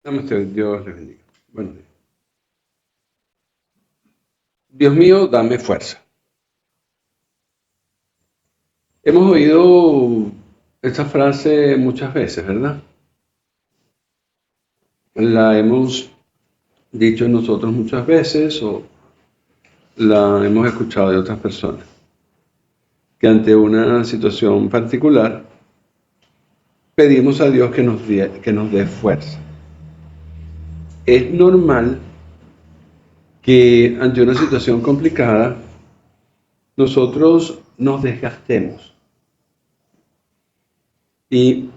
Namaste, Dios les bendiga. Bueno, Dios mío, dame fuerza. Hemos oído esta frase muchas veces, ¿verdad? La hemos dicho nosotros muchas veces o la hemos escuchado de otras personas, que ante una situación particular pedimos a Dios que nos dé fuerza. Es normal que ante una situación complicada nosotros nos desgastemos. Y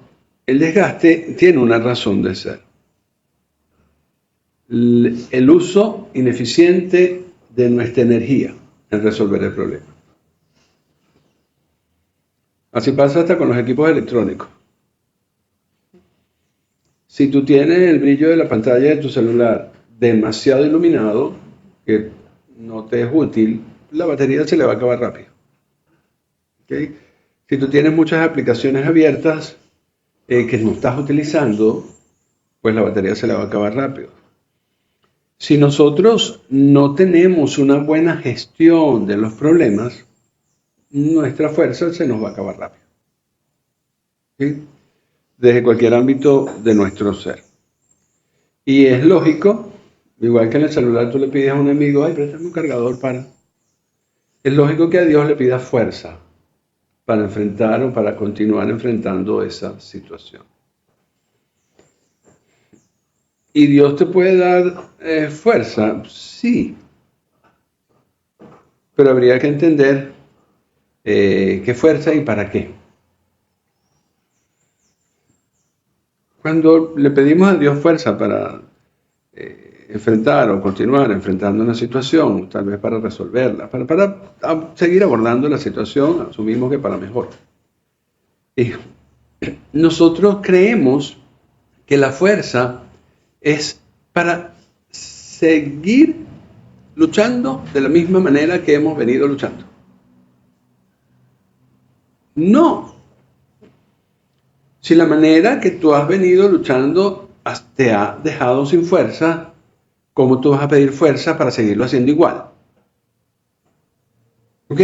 el desgaste tiene una razón de ser. El uso ineficiente de nuestra energía en resolver el problema. Así pasa hasta con los equipos electrónicos. Si tú tienes el brillo de la pantalla de tu celular demasiado iluminado, que no te es útil, la batería se le va a acabar rápido. ¿Okay? Si tú tienes muchas aplicaciones abiertas que no estás utilizando, pues la batería se le va a acabar rápido. Si nosotros no tenemos una buena gestión de los problemas, nuestra fuerza se nos va a acabar rápido. ¿Sí? Desde cualquier ámbito de nuestro ser. Y es lógico, igual que en el celular tú le pides a un amigo, ay, préstame un cargador para. Es lógico que a Dios le pidas fuerza para enfrentar o para continuar enfrentando esa situación. ¿Y Dios te puede dar fuerza? Sí. Pero habría que entender qué fuerza y para qué. Cuando le pedimos a Dios fuerza para enfrentar o continuar enfrentando una situación, tal vez para resolverla, para seguir abordando la situación, asumimos que para mejor. Y nosotros creemos que la fuerza es para seguir luchando de la misma manera que hemos venido luchando. No. Si la manera que tú has venido luchando te ha dejado sin fuerza, ¿cómo tú vas a pedir fuerza para seguirlo haciendo igual? ¿Ok?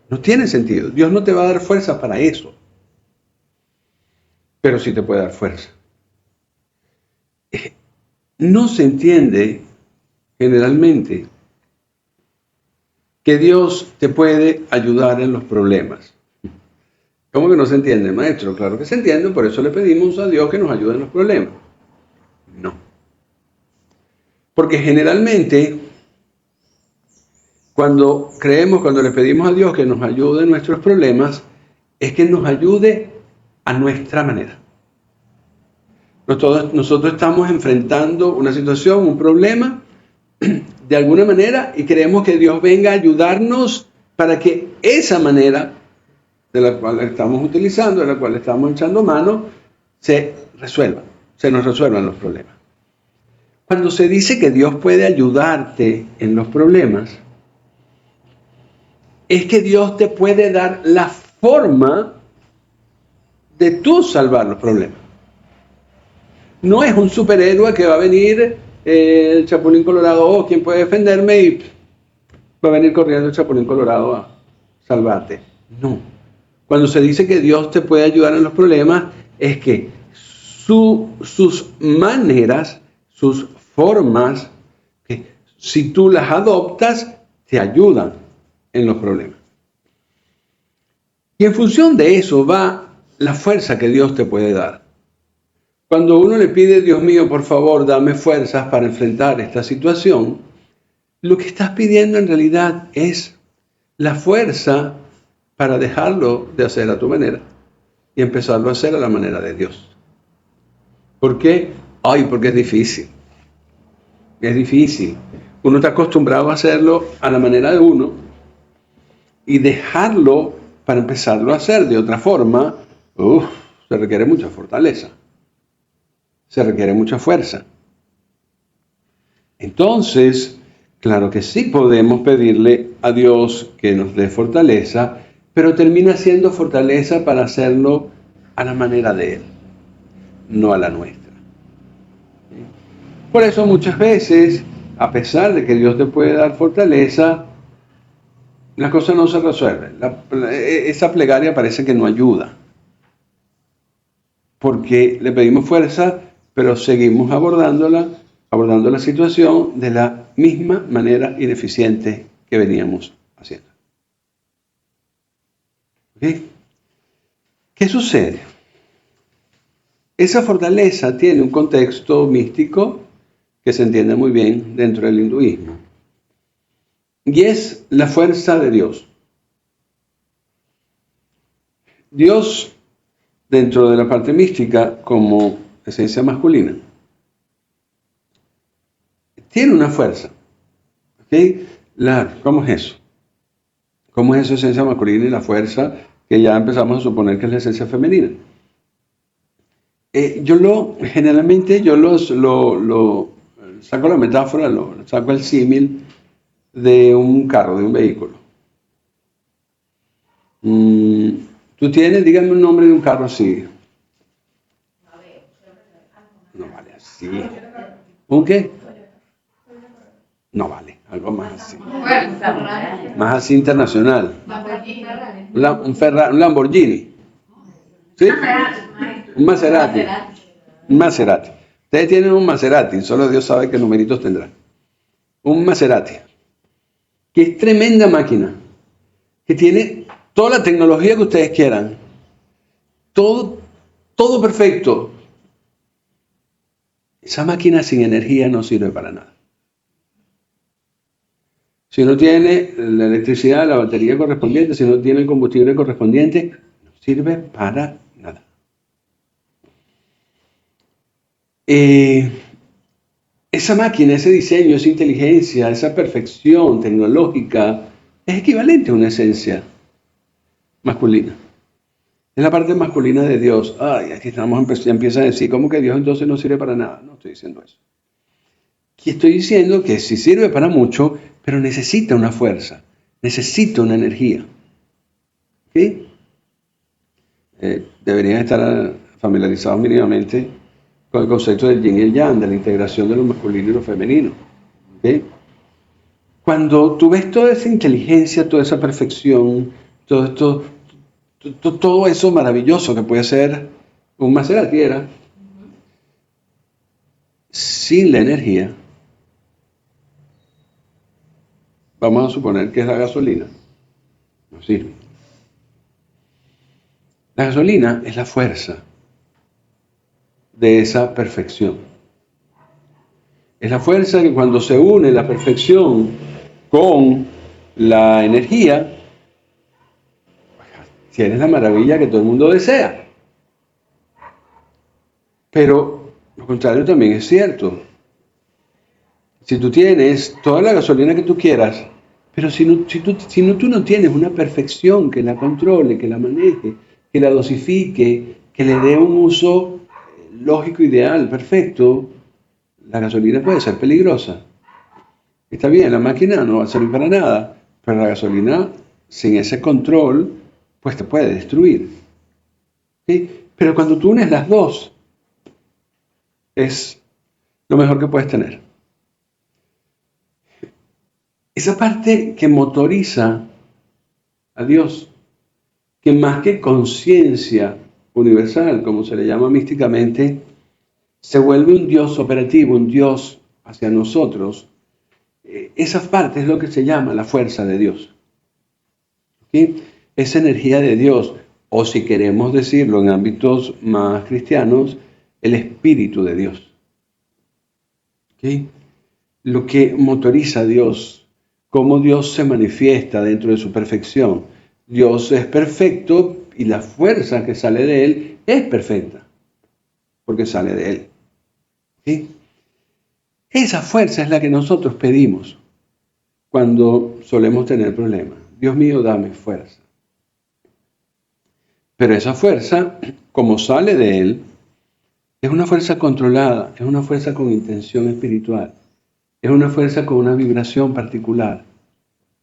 No tiene sentido. Dios no te va a dar fuerza para eso. Pero sí te puede dar fuerza. No se entiende generalmente que Dios te puede ayudar en los problemas. ¿Cómo que no se entiende, maestro? Claro que se entiende, por eso le pedimos a Dios que nos ayude en los problemas. No. Porque generalmente, cuando le pedimos a Dios que nos ayude en nuestros problemas, es que nos ayude a nuestra manera. Nosotros estamos enfrentando una situación, un problema, de alguna manera, y queremos que Dios venga a ayudarnos para que esa manera de la cual estamos utilizando, de la cual estamos echando mano, se nos resuelvan los problemas. Cuando se dice que Dios puede ayudarte en los problemas, es que Dios te puede dar la forma de tú salvar los problemas. No es un superhéroe que va a venir el Chapulín Colorado, ¿quién puede defenderme? Y va a venir corriendo el Chapulín Colorado a salvarte. No. Cuando se dice que Dios te puede ayudar en los problemas, es que sus maneras, sus formas, que si tú las adoptas, te ayudan en los problemas. Y en función de eso va la fuerza que Dios te puede dar. Cuando uno le pide, Dios mío, por favor, dame fuerzas para enfrentar esta situación, lo que estás pidiendo en realidad es la fuerza para dejarlo de hacer a tu manera y empezarlo a hacer a la manera de Dios. ¿Por qué? Porque es difícil. Es difícil. Uno está acostumbrado a hacerlo a la manera de uno y dejarlo para empezarlo a hacer de otra forma, se requiere mucha fortaleza. Se requiere mucha fuerza. Entonces, claro que sí podemos pedirle a Dios que nos dé fortaleza, pero termina siendo fortaleza para hacerlo a la manera de Él, no a la nuestra. Por eso muchas veces, a pesar de que Dios te puede dar fortaleza, las cosas no se resuelven. Esa plegaria parece que no ayuda, porque le pedimos fuerza, pero seguimos abordando la situación de la misma manera ineficiente que veníamos haciendo. ¿Okay? ¿Qué sucede? Esa fortaleza tiene un contexto místico que se entiende muy bien dentro del hinduismo. Y es la fuerza de Dios. Dios, dentro de la parte mística, como esencia masculina, tiene una fuerza. ¿Okay? ¿Cómo es eso? ¿Cómo es esa esencia masculina y la fuerza que ya empezamos a suponer que es la esencia femenina? Generalmente yo saco la metáfora, saco el símil de un carro, de un vehículo. Tú tienes, dígame un nombre de un carro así. No vale así. ¿Un qué? No vale, algo más así. Más así internacional. Un Lamborghini. ¿Sí? Un Maserati. Un Maserati. Ustedes tienen un Maserati, solo Dios sabe qué numeritos tendrá. Un Maserati. Que es tremenda máquina. Que tiene toda la tecnología que ustedes quieran. Todo perfecto. Esa máquina sin energía no sirve para nada. Si no tiene la electricidad, la batería correspondiente, si no tiene el combustible correspondiente, no sirve para nada. Esa máquina, ese diseño, esa inteligencia, esa perfección tecnológica es equivalente a una esencia masculina. Es la parte masculina de Dios. Ay, aquí ya empieza a decir, ¿cómo que Dios entonces no sirve para nada? No estoy diciendo eso. Aquí estoy diciendo que sí sirve para mucho, pero necesita una fuerza, necesita una energía. ¿Sí? Deberían estar familiarizados mínimamente con el concepto del yin y el yang, de la integración de lo masculino y lo femenino. ¿Sí? Cuando tú ves toda esa inteligencia, toda esa perfección, todo eso maravilloso que puede ser un Maserati, sin la energía, vamos a suponer que es la gasolina, no sirve. La gasolina es la fuerza de esa perfección. Es la fuerza que cuando se une la perfección con la energía, tienes la maravilla que todo el mundo desea. Pero lo contrario también es cierto. Si tú tienes toda la gasolina que tú quieras, pero si tú no tienes una perfección que la controle, que la maneje, que la dosifique, que le dé un uso lógico, ideal, perfecto, la gasolina puede ser peligrosa. Está bien, la máquina no va a servir para nada, pero la gasolina sin ese control, pues te puede destruir. ¿Sí? Pero cuando tú unes las dos, es lo mejor que puedes tener. Esa parte que motoriza a Dios, que más que conciencia universal, como se le llama místicamente, se vuelve un Dios operativo, un Dios hacia nosotros. Esa parte es lo que se llama la fuerza de Dios. ¿Sí? Esa energía de Dios, o si queremos decirlo en ámbitos más cristianos, el Espíritu de Dios. ¿Sí? Lo que motoriza a Dios, cómo Dios se manifiesta dentro de su perfección. Dios es perfecto y la fuerza que sale de Él es perfecta, porque sale de Él. ¿Sí? Esa fuerza es la que nosotros pedimos cuando solemos tener problemas. Dios mío, dame fuerza. Pero esa fuerza, como sale de Él, es una fuerza controlada, es una fuerza con intención espiritual, es una fuerza con una vibración particular.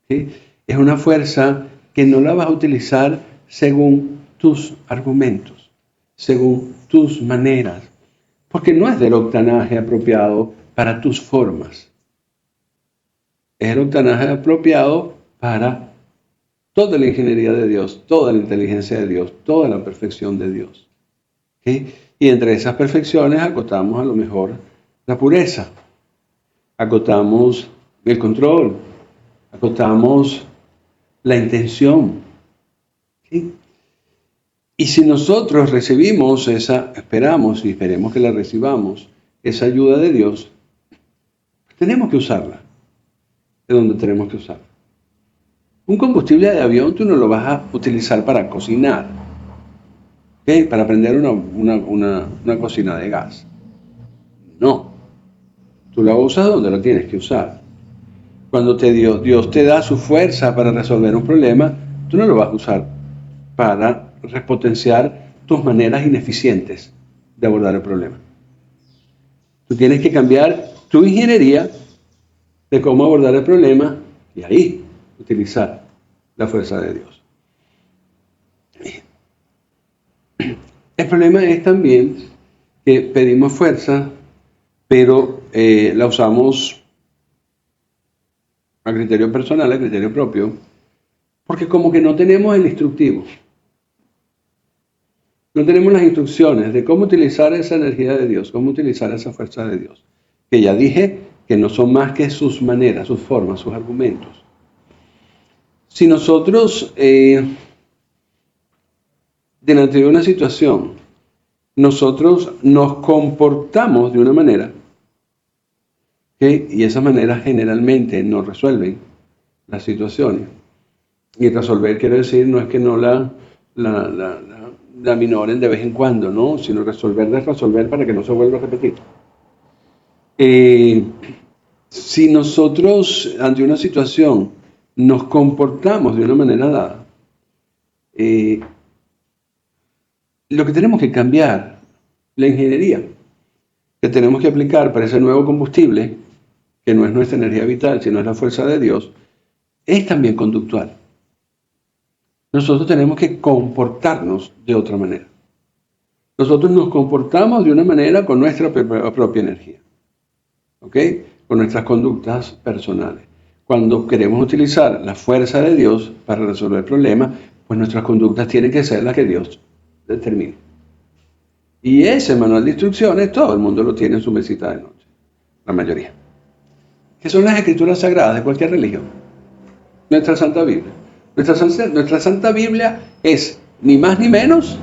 ¿Sí? Es una fuerza que no la vas a utilizar según tus argumentos, según tus maneras, porque no es del octanaje apropiado para tus formas. Es el octanaje apropiado para toda la ingeniería de Dios, toda la inteligencia de Dios, toda la perfección de Dios. ¿Okay? Y entre esas perfecciones acotamos a lo mejor la pureza, acotamos el control, acotamos la intención. ¿Okay? Y si nosotros recibimos esperamos y esperemos que la recibamos, esa ayuda de Dios, tenemos que usarla de donde tenemos que usarla. Un combustible de avión tú no lo vas a utilizar para cocinar, ¿okay? Para prender una cocina de gas. No, tú la usas donde lo tienes que usar. Cuando Dios te da su fuerza para resolver un problema, tú no lo vas a usar para repotenciar tus maneras ineficientes de abordar el problema. Tú tienes que cambiar tu ingeniería de cómo abordar el problema y ahí utilizar la fuerza de Dios. El problema es también que pedimos fuerza, pero la usamos a criterio personal, a criterio propio, porque como que no tenemos el instructivo. No tenemos las instrucciones de cómo utilizar esa energía de Dios, cómo utilizar esa fuerza de Dios. Que ya dije que no son más que sus maneras, sus formas, sus argumentos. Si nosotros, delante de una situación, nosotros nos comportamos de una manera, ¿okay? Y esas maneras generalmente no resuelven las situaciones. Y resolver quiere decir no es que no la minoren de vez en cuando, ¿no? Sino resolver para que no se vuelva a repetir. Si nosotros ante una situación nos comportamos de una manera dada, lo que tenemos que cambiar, la ingeniería que tenemos que aplicar para ese nuevo combustible, que no es nuestra energía vital, sino es la fuerza de Dios, es también conductual. Nosotros tenemos que comportarnos de otra manera. Nosotros nos comportamos de una manera con nuestra propia energía, ¿ok? Con nuestras conductas personales. Cuando queremos utilizar la fuerza de Dios para resolver problemas, pues nuestras conductas tienen que ser las que Dios determine. Y ese manual de instrucciones todo el mundo lo tiene en su mesita de noche, la mayoría. Que son las escrituras sagradas de cualquier religión. Nuestra Santa Biblia. Nuestra Santa Biblia es ni más ni menos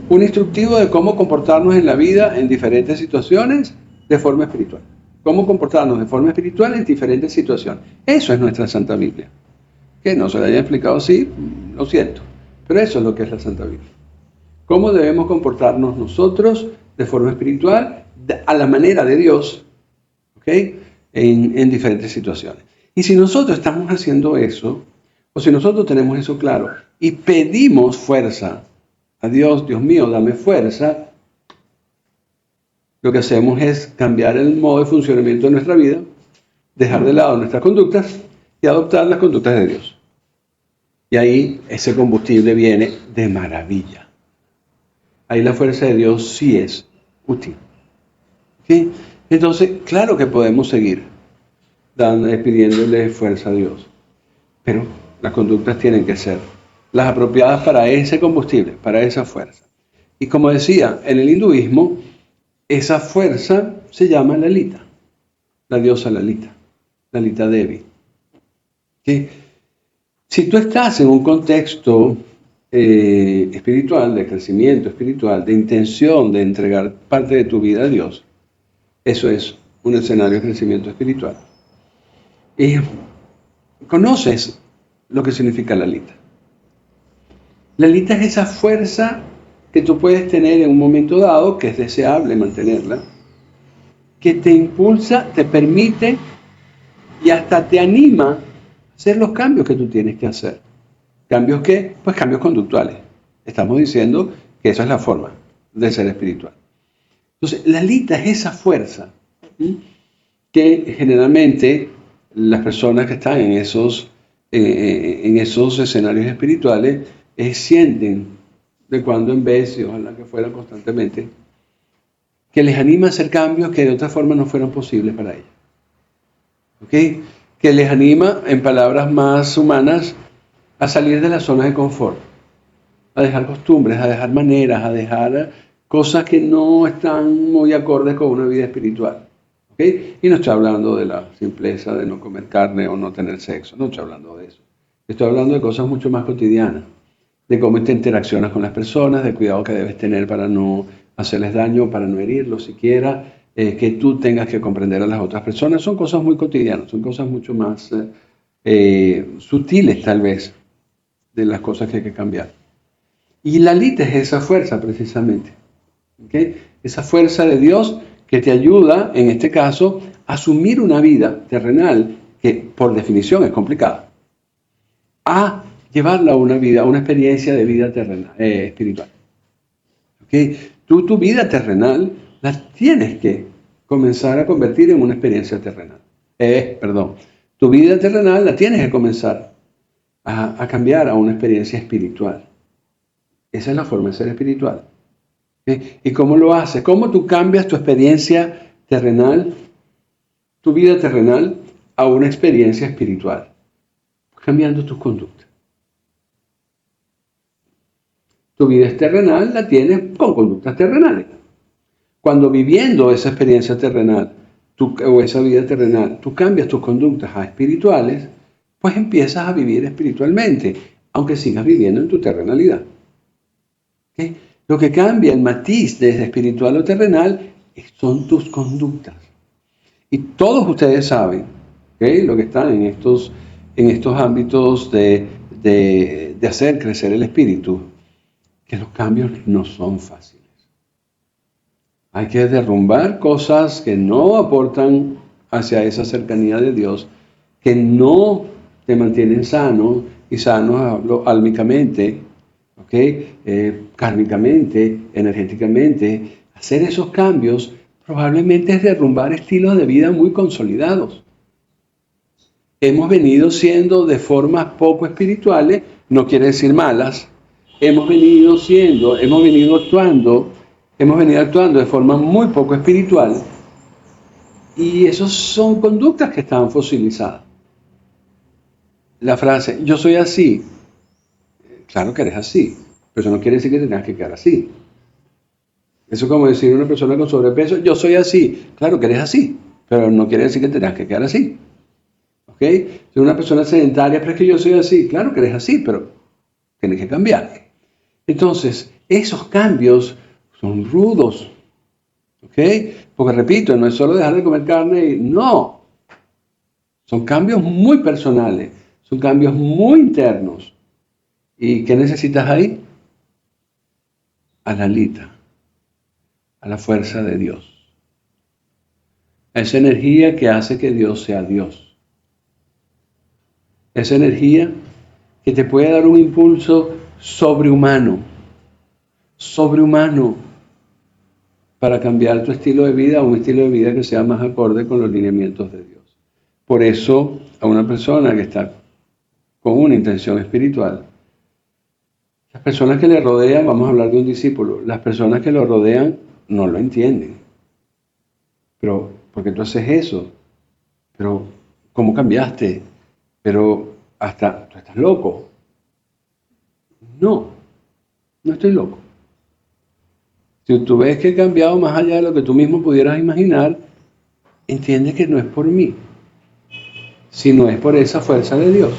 un instructivo de cómo comportarnos en la vida en diferentes situaciones de forma espiritual. Cómo comportarnos de forma espiritual en diferentes situaciones. Eso es nuestra Santa Biblia. Que no se la haya explicado así, lo siento. Pero eso es lo que es la Santa Biblia. Cómo debemos comportarnos nosotros de forma espiritual a la manera de Dios, ¿ok? En diferentes situaciones. Y si nosotros estamos haciendo eso, o si nosotros tenemos eso claro y pedimos fuerza a Dios, Dios mío, dame fuerza, lo que hacemos es cambiar el modo de funcionamiento de nuestra vida, dejar de lado nuestras conductas y adoptar las conductas de Dios. Y ahí ese combustible viene de maravilla. Ahí la fuerza de Dios sí es útil. ¿Sí? Entonces, claro que podemos seguir pidiéndole fuerza a Dios, pero las conductas tienen que ser las apropiadas para ese combustible, para esa fuerza. Y como decía, en el hinduismo, esa fuerza se llama Lalita, la diosa Lalita Devi. ¿Sí? Si tú estás en un contexto espiritual, de crecimiento espiritual, de intención de entregar parte de tu vida a Dios, eso es un escenario de crecimiento espiritual. Y conoces lo que significa Lalita. Lalita es esa fuerza que tú puedes tener en un momento dado, que es deseable mantenerla, que te impulsa, te permite y hasta te anima a hacer los cambios que tú tienes que hacer. ¿Cambios qué? Pues cambios conductuales. Estamos diciendo que esa es la forma de ser espiritual. Entonces, Lalita es esa fuerza que generalmente las personas que están en esos escenarios espirituales sienten de cuando en vez, y ojalá que fuera constantemente, que les anima a hacer cambios que de otra forma no fueran posibles para ellos. ¿Ok? Que les anima, en palabras más humanas, a salir de la zona de confort, a dejar costumbres, a dejar maneras, a dejar cosas que no están muy acordes con una vida espiritual. ¿Ok? Y no estoy hablando de la simpleza de no comer carne o no tener sexo, no estoy hablando de eso. Estoy hablando de cosas mucho más cotidianas, de cómo te interaccionas con las personas, de cuidado que debes tener para no hacerles daño, para no herirlos siquiera, que tú tengas que comprender a las otras personas. Son cosas muy cotidianas, son cosas mucho más sutiles tal vez de las cosas que hay que cambiar. Y la lita es esa fuerza precisamente, ¿okay? Esa fuerza de Dios que te ayuda, en este caso, a asumir una vida terrenal que por definición es complicada, a llevarla a una vida, a una experiencia de vida terrenal, espiritual. ¿Okay? Tú tu vida terrenal la tienes que comenzar a convertir en una experiencia terrenal. Tu vida terrenal la tienes que comenzar a cambiar a una experiencia espiritual. Esa es la forma de ser espiritual. ¿Okay? ¿Y cómo lo haces? ¿Cómo tú cambias tu experiencia terrenal, tu vida terrenal, a una experiencia espiritual? Cambiando tus conductas. Tu vida terrenal la tienes con conductas terrenales. Cuando viviendo esa experiencia terrenal o esa vida terrenal, tú cambias tus conductas a espirituales, pues empiezas a vivir espiritualmente, aunque sigas viviendo en tu terrenalidad. ¿Okay? Lo que cambia el matiz desde espiritual o terrenal son tus conductas. Y todos ustedes saben, ¿okay?, lo que están en estos ámbitos de hacer crecer el espíritu, que los cambios no son fáciles. Hay que derrumbar cosas que no aportan hacia esa cercanía de Dios, que no te mantienen sano, y sano hablo álmicamente, kármicamente, energéticamente. Hacer esos cambios probablemente es derrumbar estilos de vida muy consolidados. Hemos venido siendo de formas poco espirituales, no quiere decir malas. Hemos venido actuando de forma muy poco espiritual, y esas son conductas que están fosilizadas. La frase, yo soy así, claro que eres así, pero eso no quiere decir que tengas que quedar así. Eso es como decir a una persona con sobrepeso, yo soy así, claro que eres así, pero no quiere decir que tengas que quedar así. ¿Ok? Si una persona sedentaria, pero es que yo soy así, claro que eres así, pero tienes que cambiar. Entonces, esos cambios son rudos. ¿Ok? Porque repito, no es solo dejar de comer carne, no. Son cambios muy personales, son cambios muy internos. ¿Y qué necesitas ahí? A la lita, a la fuerza de Dios. A esa energía que hace que Dios sea Dios. Esa energía que te puede dar un impulso sobrehumano, para cambiar tu estilo de vida a un estilo de vida que sea más acorde con los lineamientos de Dios. Por eso, a una persona que está con una intención espiritual, las personas que le rodean, vamos a hablar de un discípulo, las personas que lo rodean no lo entienden. Pero, ¿por qué tú haces eso? Pero, ¿cómo cambiaste? Pero, tú estás loco. No estoy loco. Si tú ves que he cambiado más allá de lo que tú mismo pudieras imaginar, entiende que no es por mí, sino es por esa fuerza de Dios.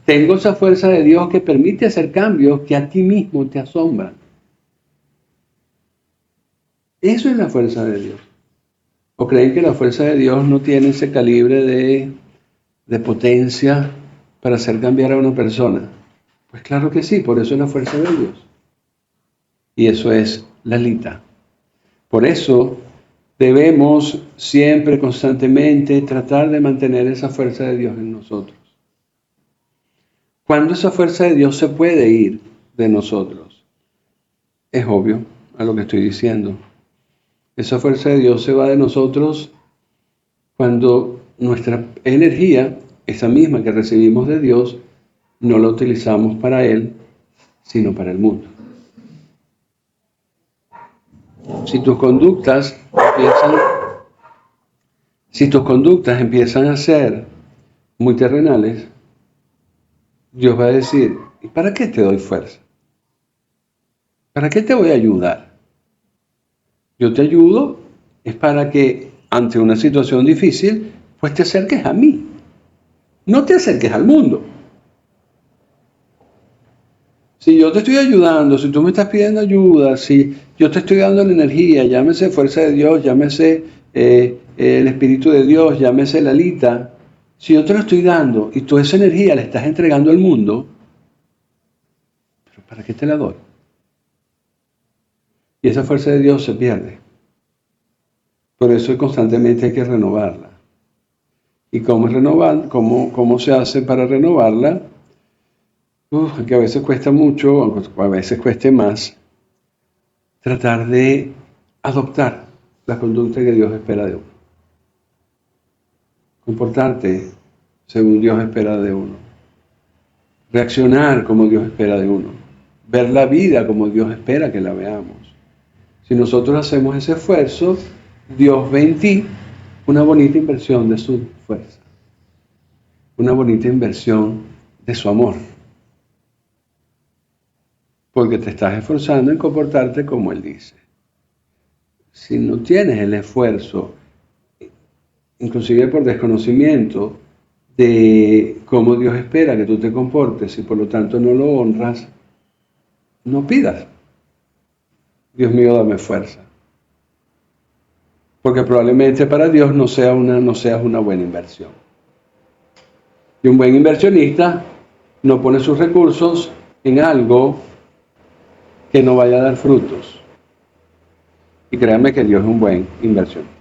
Tengo esa fuerza de Dios que permite hacer cambios que a ti mismo te asombran. Eso es la fuerza de Dios. ¿O creen que la fuerza de Dios no tiene ese calibre de potencia para hacer cambiar a una persona? Pues claro que sí, por eso es la fuerza de Dios. Y eso es la lita. Por eso debemos siempre, constantemente, tratar de mantener esa fuerza de Dios en nosotros. ¿Cuándo esa fuerza de Dios se puede ir de nosotros? Es obvio a lo que estoy diciendo. Esa fuerza de Dios se va de nosotros cuando nuestra energía, esa misma que recibimos de Dios, no la utilizamos para Él, sino para el mundo. Si tus conductas empiezan a ser muy terrenales, Dios va a decir, ¿y para qué te doy fuerza? ¿Para qué te voy a ayudar? Yo te ayudo es para que ante una situación difícil, pues te acerques a mí. No te acerques al mundo. Si yo te estoy ayudando, si tú me estás pidiendo ayuda, si yo te estoy dando la energía, llámese fuerza de Dios, llámese el Espíritu de Dios, llámese la Lita, si yo te lo estoy dando y tú esa energía la estás entregando al mundo, ¿pero para qué te la doy? Y esa fuerza de Dios se pierde. Por eso constantemente hay que renovarla. ¿Y cómo cómo se hace para renovarla? Que a veces cuesta mucho, a veces cueste más, tratar de adoptar la conducta que Dios espera de uno. Comportarte según Dios espera de uno. Reaccionar como Dios espera de uno. Ver la vida como Dios espera que la veamos. Si nosotros hacemos ese esfuerzo, Dios ve en ti una bonita inversión de su fuerza. Una bonita inversión de su amor. Porque te estás esforzando en comportarte como Él dice. Si no tienes el esfuerzo, inclusive por desconocimiento, de cómo Dios espera que tú te comportes y por lo tanto no lo honras, no pidas. Dios mío, dame fuerza. Porque probablemente para Dios no seas una buena inversión. Y un buen inversionista no pone sus recursos en algo que no vaya a dar frutos. Y créanme que Dios es un buen inversionista.